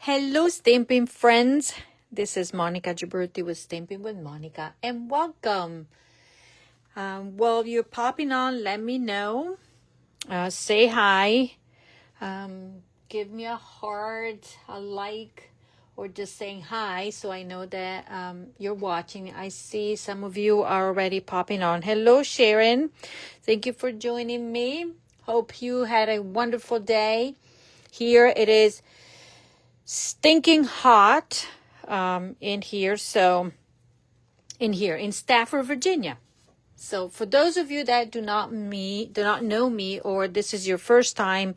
Hello, Stampin' friends. This is Monica Gibberti with Stampin' with Monica, and welcome. Well, you're popping on. Let me know. Say hi. Give me a heart, a like, or just saying hi so I know that you're watching. I see some of you are already popping on. Hello, Sharon. Thank you for joining me. Hope you had a wonderful day. Here it is stinking hot in here. So in Stafford, Virginia. So for those of you that do not know me, or this is your first time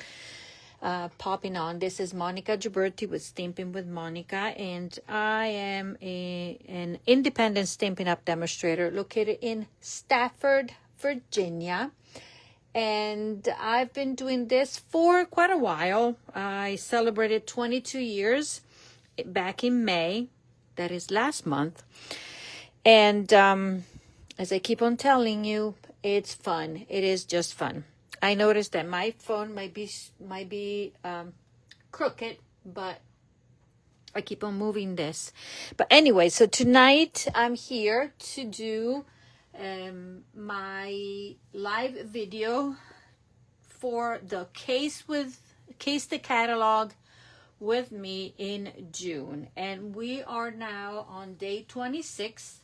popping on, this is Monica Gibberti with Stampin' with Monica, and I am an independent Stampin' Up demonstrator located in Stafford, Virginia. And I've been doing this for quite a while. I celebrated 22 years back in May. That is last month. And as I keep on telling you, it's fun. It is just fun. I noticed that my phone might be crooked, but I keep on moving this. But anyway, so tonight I'm here to do my live video for the Case the Catalog with me in June, and we are now on day 26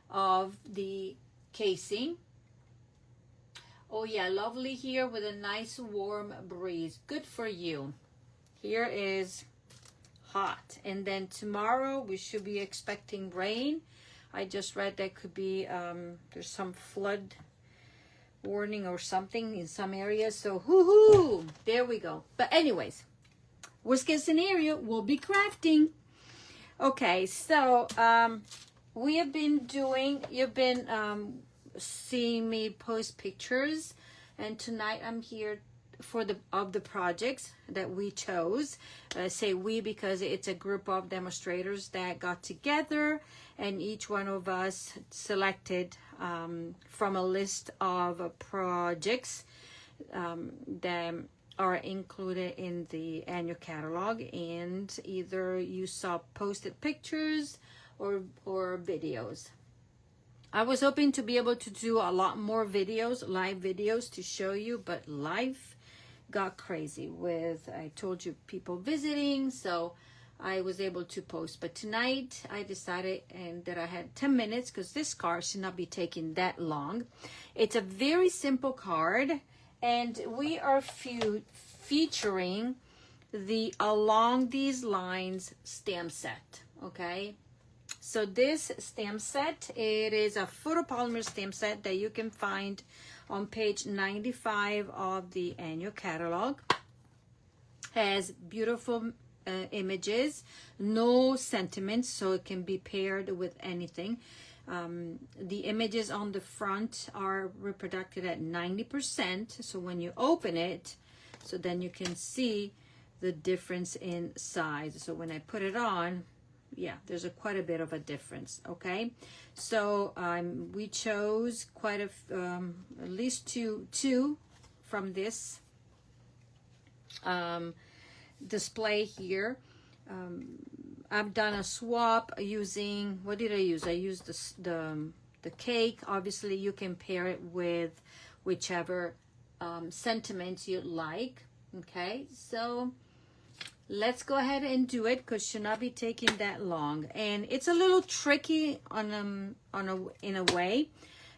of the casing. Oh yeah, lovely here with a nice warm breeze. Good for you. Here is hot, and then tomorrow we should be expecting rain. I just read that could be there's some flood warning or something in some areas. So hoo-hoo, there we go. But anyways, worst case scenario, we'll be crafting. Okay, so you've been seeing me post pictures, and tonight I'm here for the projects that we chose. Say we because it's a group of demonstrators that got together, and each one of us selected from a list of projects that are included in the annual catalog, and either you saw posted pictures or videos. I was hoping to be able to do a lot more videos, live videos to show you, but life got crazy with, I told you, people visiting, so I was able to post. But tonight I decided that I had 10 minutes because this card should not be taking that long. It's a very simple card, and we are featuring the Along These Lines stamp set. Okay, so this stamp set, it is a photopolymer stamp set that you can find on page 95 of the annual catalog. Has beautiful images, no sentiments, so it can be paired with anything. The images on the front are reproduced at 90%, so when you open it, so then you can see the difference in size. So when I put it on, yeah, there's quite a bit of a difference. Okay, so we chose quite at least two from this display here. I've done a swap using, what did I use? I used the cake. Obviously you can pair it with whichever sentiments you like. Okay, so let's go ahead and do it, because should not be taking that long, and it's a little tricky in a way,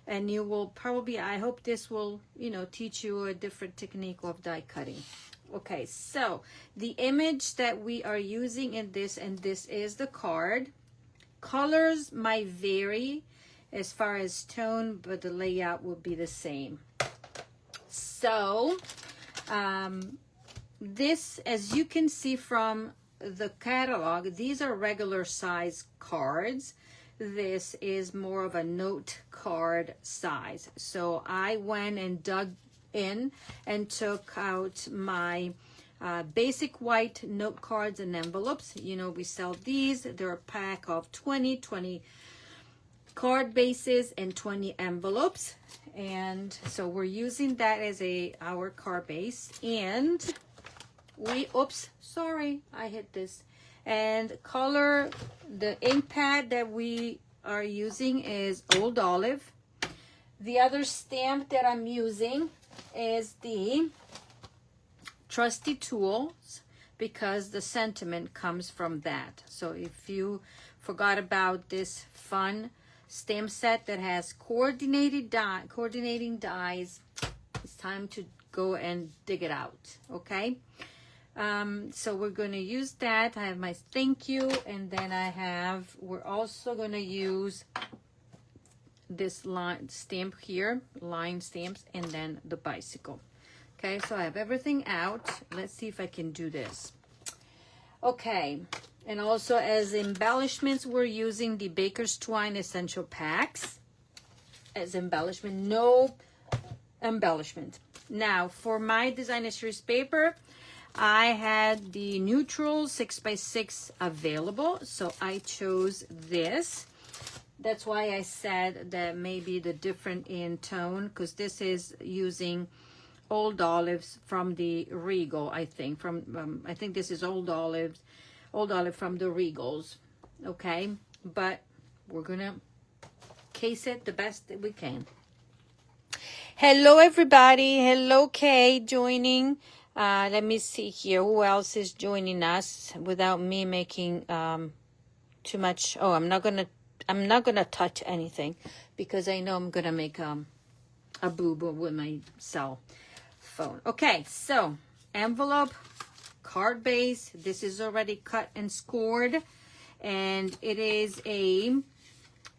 and you will probably, I hope this will teach you a different technique of die cutting. Okay, so the image that we are using in this, and this is the card. Colors might vary as far as tone, but the layout will be the same. So this, as you can see from the catalog, these are regular size cards. This is more of a note card size. So I went and dug in and took out my basic white note cards and envelopes. We sell these. They're a pack of 20 card bases and 20 envelopes. And so we're using that as our card base. And oops, sorry, I hit this. And color, the ink pad that we are using is Old Olive. The other stamp that I'm using is the Trusty Tools, because the sentiment comes from that. So if you forgot about this fun stamp set that has coordinating dies, it's time to go and dig it out, okay? So we're going to use that. I have my thank you, and then we're also going to use this line stamp here, line stamps, and then the bicycle. Okay, so I have everything out. Let's see if I can do this. Okay, and also as embellishments, we're using the Baker's Twine Essential Packs as embellishment, no embellishment. Now, for my designer series paper, I had the neutral 6x6 available, so I chose this. That's why I said that maybe the different in tone, because this is using Old Olives from the Regal, I think. I think this is Old Olive from the Regals, okay? But we're gonna case it the best that we can. Hello, everybody. Hello, Kay, joining. Let me see here. Who else is joining us without me making too much? Oh, I'm not gonna touch anything because I know I'm gonna make a boo-boo with my cell phone. Okay, so envelope, card base. This is already cut and scored, and it is a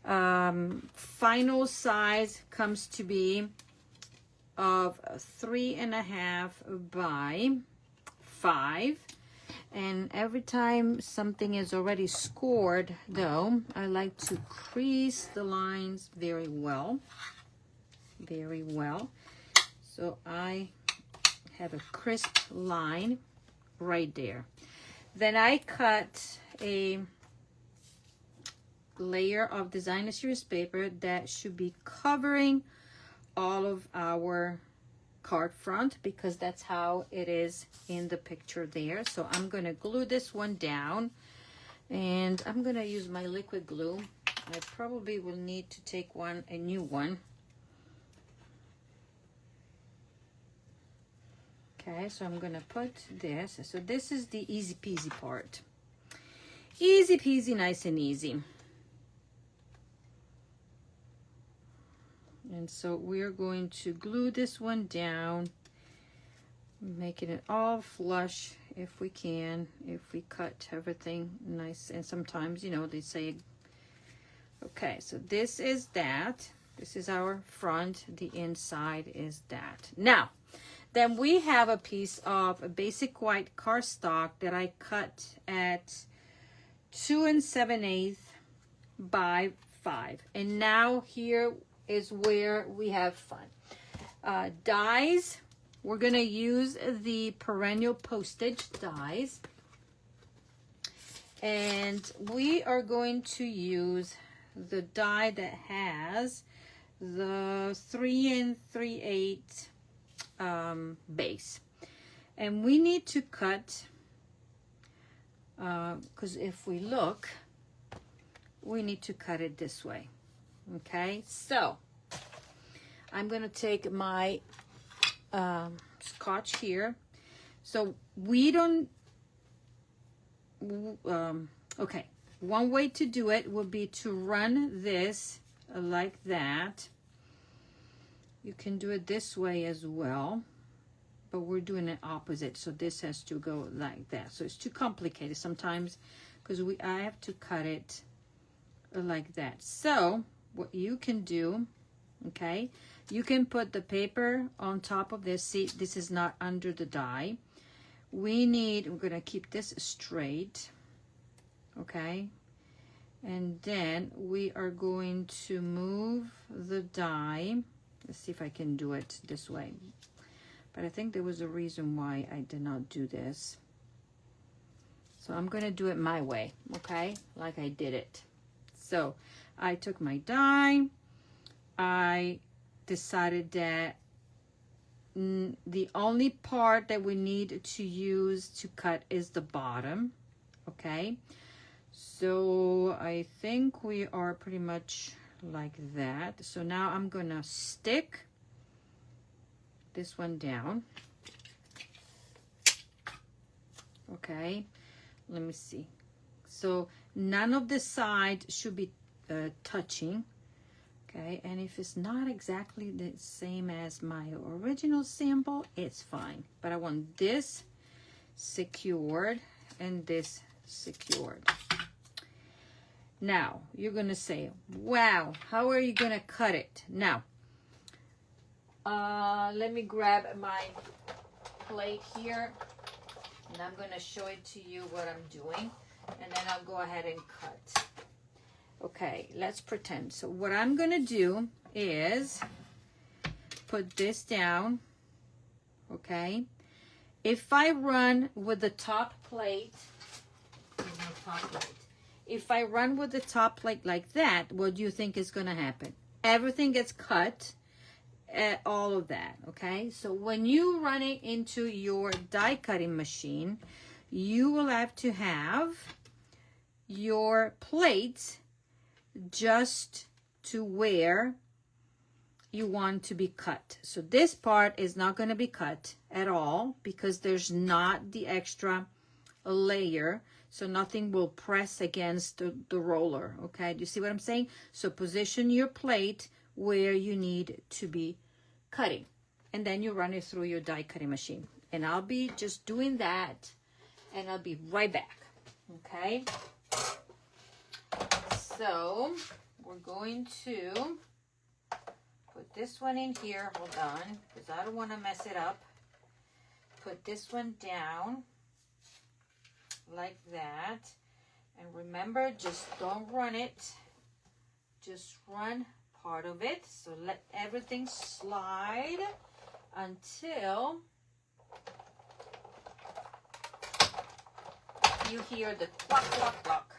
final size comes to be of 3.5 by 5. And every time something is already scored, though, I like to crease the lines very well. Very well. So I have a crisp line right there. Then I cut a layer of designer series paper that should be covering all of our card front, because that's how it is in the picture there. So I'm going to glue this one down, and I'm going to use my liquid glue. I probably will need to take a new one. Okay, so I'm going to put this. So this is the easy peasy part. Easy peasy, nice and easy. And so we're going to glue this one down, making it all flush if we can, if we cut everything nice. And sometimes, you know, they say, okay, so this is that. This is our front. The inside is that. Now, then we have a piece of a basic white cardstock that I cut at 2 7/8 by 5. And now here is where we have fun. Dies, we're going to use the perennial postage dies. And we are going to use the die that has the 3 3/8 base. And we need to cut, because if we look, we need to cut it this way. Okay, so I'm going to take my scotch here. So we don't, okay, one way to do it would be to run this like that. You can do it this way as well, but we're doing it opposite. So this has to go like that. So it's too complicated sometimes because I have to cut it like that. So what you can do, okay, you can put the paper on top of this. See, this is not under the die. We're going to keep this straight, okay, and then we are going to move the die. Let's see if I can do it this way, but I think there was a reason why I did not do this. So I'm going to do it my way, okay, like I did it. So I took my die. I decided that the only part that we need to use to cut is the bottom. okay? So I think we are pretty much like that. So now I'm gonna stick this one down. Okay, let me see. So none of the sides should be touching. Okay, and if it's not exactly the same as my original sample, it's fine. But I want this secured and this secured. Now, you're going to say, wow, how are you going to cut it? Now, let me grab my plate here, and I'm going to show it to you what I'm doing, and then I'll go ahead and cut. Okay, let's pretend. So what I'm going to do is put this down, okay? If I run with the top plate, if I run with the top plate like that, what do you think is going to happen? Everything gets cut, all of that, okay? So when you run it into your die cutting machine, you will have to have your plates just to where you want to be cut. So this part is not going to be cut at all because there's not the extra layer, so nothing will press against the roller. Okay, do you see what I'm saying? So position your plate where you need to be cutting, and then you run it through your die cutting machine. And I'll be just doing that, and I'll be right back. Okay, so we're going to put this one in here. Hold on, because I don't want to mess it up. Put this one down like that, and remember, just don't run it, just run part of it. So let everything slide until you hear the clock, clock, clock.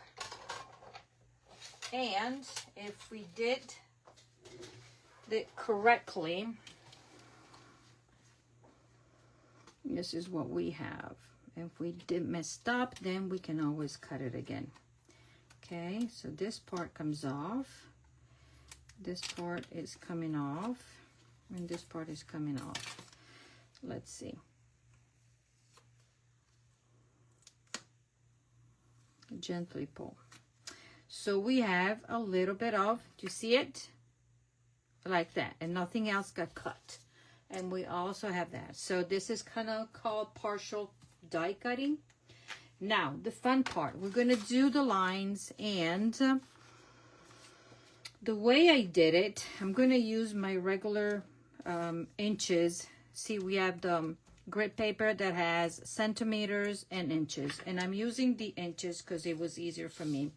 And if we did it correctly, this is what we have. If we did messed up, then we can always cut it again. Okay, so this part comes off, this part is coming off, and this part is coming off. Let's see. Gently pull. So we have a little bit of, do you see it? Like that, and nothing else got cut. And we also have that. So this is kind of called partial die cutting. Now the fun part, we're going to do the lines, and the way I did it, I'm going to use my regular inches. See, we have the grid paper that has centimeters and inches, and I'm using the inches because it was easier for me.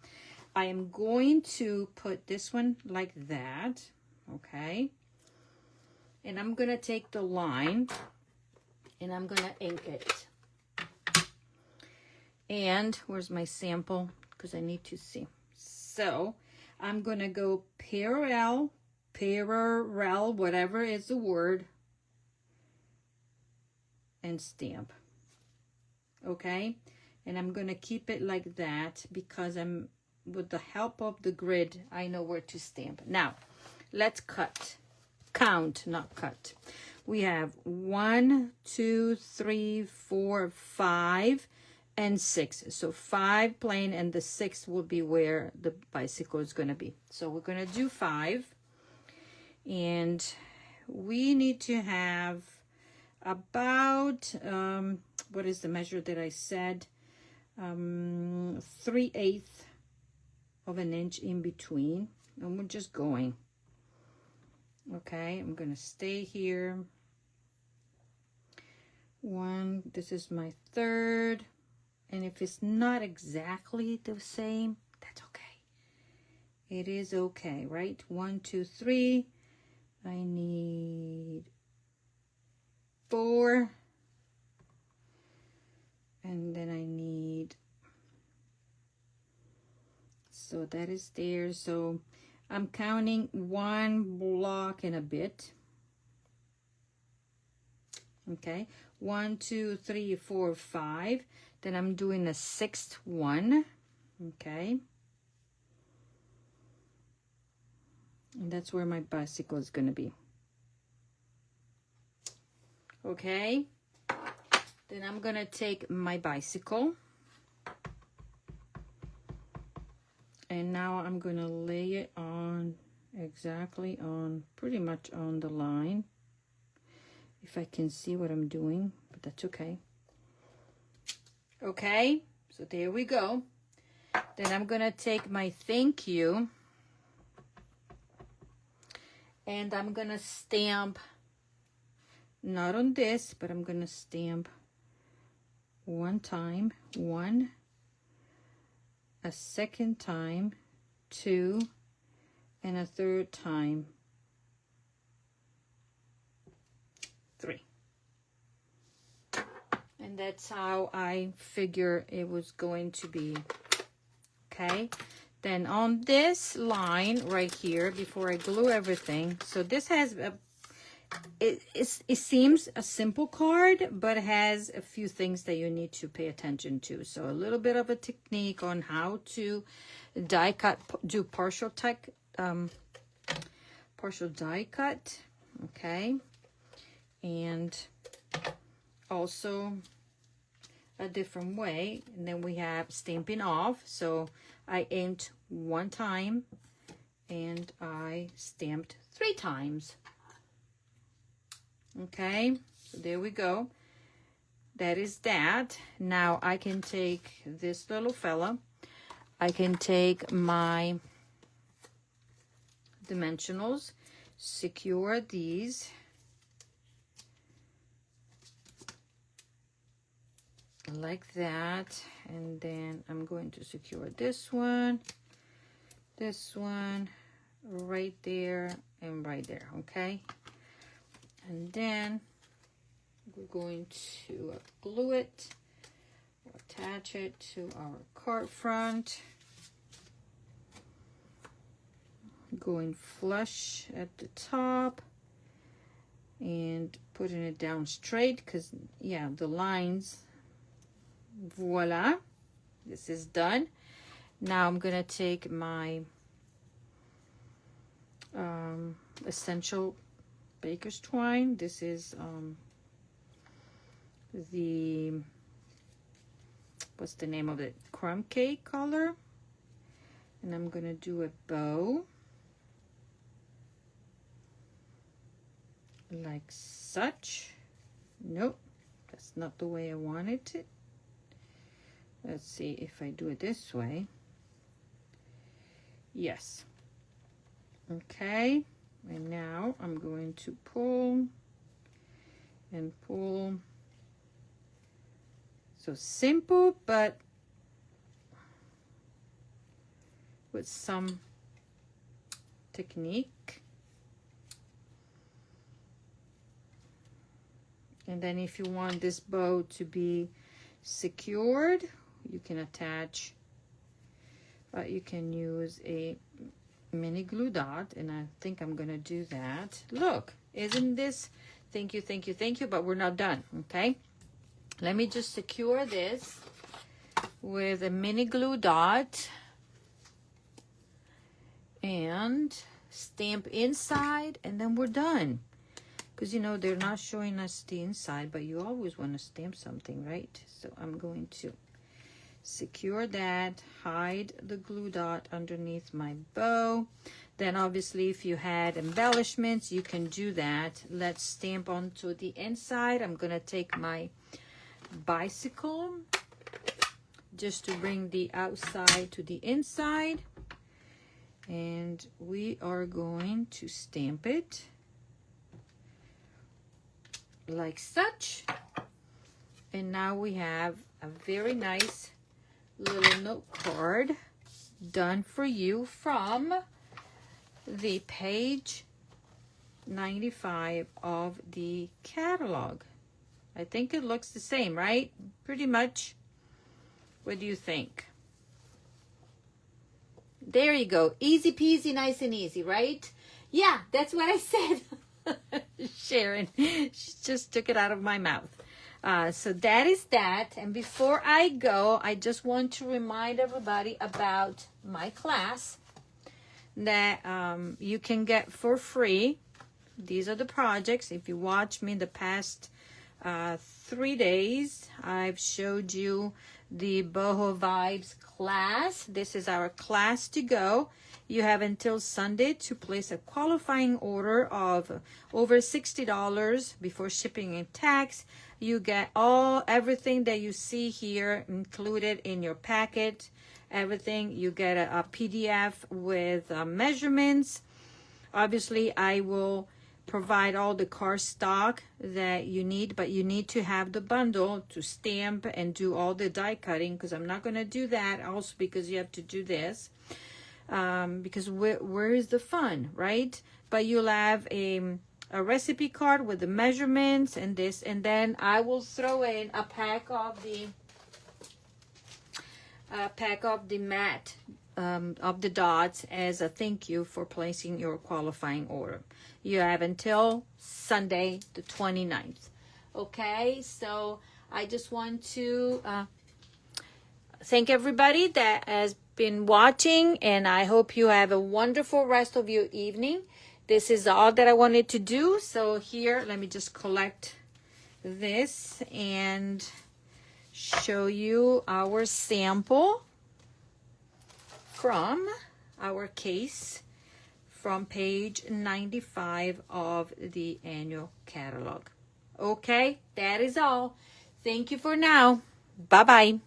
I am going to put this one like that, okay, and I'm going to take the line and I'm going to ink it. And where's my sample? Because I need to see. So I'm going to go parallel, whatever is the word, and stamp. Okay? And I'm going to keep it like that because I'm, with the help of the grid, I know where to stamp. Now, let's cut. Count, not cut. We have 1, 2, 3, 4, 5, and 6. So 5 plain, and the 6 will be where the bicycle is going to be. So we're going to do 5, and we need to have about what is the measure that I said? 3/8 of an inch in between, and we're just going. Okay, I'm going to stay here. 1, this is my 3rd. And if it's not exactly the same, that's okay. It is okay, right? 1, 2, 3. I need 4. And then I need, so that is there. So I'm counting 1 block and a bit. Okay, 1, 2, 3, 4, 5. Then I'm doing a 6th one. Okay, and that's where my bicycle is going to be. Okay, then I'm going to take my bicycle, and now I'm going to lay it on exactly on, pretty much on the line, if I can see what I'm doing, but that's okay. Okay, so there we go. Then I'm going to take my thank you, and I'm going to stamp, not on this, but I'm going to stamp one time, 1, a second time, 2, and a third time, 3. And that's how I figure it was going to be. Okay, then on this line right here, before I glue everything, so this has a, it seems a simple card, but it has a few things that you need to pay attention to. So a little bit of a technique on how to die cut, do partial die cut, okay, and also a different way. And then we have stamping off. So I inked 1 time and I stamped 3 times. Okay, so there we go. That is that. Now I can take this little fella. I can take my dimensionals, secure these, like that, and then I'm going to secure this one, right there, and right there. Okay, and then we're going to glue it, attach it to our card front, going flush at the top and putting it down straight, because yeah, the lines, voila, this is done. Now I'm gonna take my essential baker's twine. This is the, what's the name of it, crumb cake color, and I'm gonna do a bow like such. Nope, that's not the way I wanted it. Let's see if I do it this way. Yes. Okay, and now I'm going to pull and pull. So simple, but with some technique. And then if you want this bow to be secured, you can attach, you can use a mini glue dot, and I think I'm gonna do that. Look, isn't this, thank you, thank you, thank you, but we're not done. Okay, let me just secure this with a mini glue dot and stamp inside, and then we're done. Because you know they're not showing us the inside, but you always want to stamp something, right? So I'm going to secure that, hide the glue dot underneath my bow. Then obviously if you had embellishments, you can do that. Let's stamp onto the inside. I'm gonna take my bicycle just to bring the outside to the inside, and we are going to stamp it like such. And now we have a very nice little note card done for you from the page 95 of the catalog. I think it looks the same, right? Pretty much. What do you think? There you go. Easy peasy, nice and easy, right? Yeah, that's what I said. Sharon, she just took it out of my mouth. So that is that. And before I go, I just want to remind everybody about my class that you can get for free. These are the projects. If you watch me the past 3 days, I've showed you the Boho Vibes class. This is our class to go. You have until Sunday to place a qualifying order of over $60 before shipping and tax. You get everything that you see here included in your packet. Everything. You get a PDF with measurements. Obviously, I will provide all the card stock that you need, but you need to have the bundle to stamp and do all the die cutting, because I'm not going to do that also because you have to do this. Because where is the fun, right? But you'll have a recipe card with the measurements and this, and then I will throw in a pack of the mat of the dots as a thank you for placing your qualifying order. You have until Sunday the 29th. Okay, so I just want to thank everybody that has been watching, and I hope you have a wonderful rest of your evening. This is all that I wanted to do. So here, let me just collect this and show you our sample from our case from page 95 of the annual catalog. Okay, that is all. Thank you for now. Bye-bye.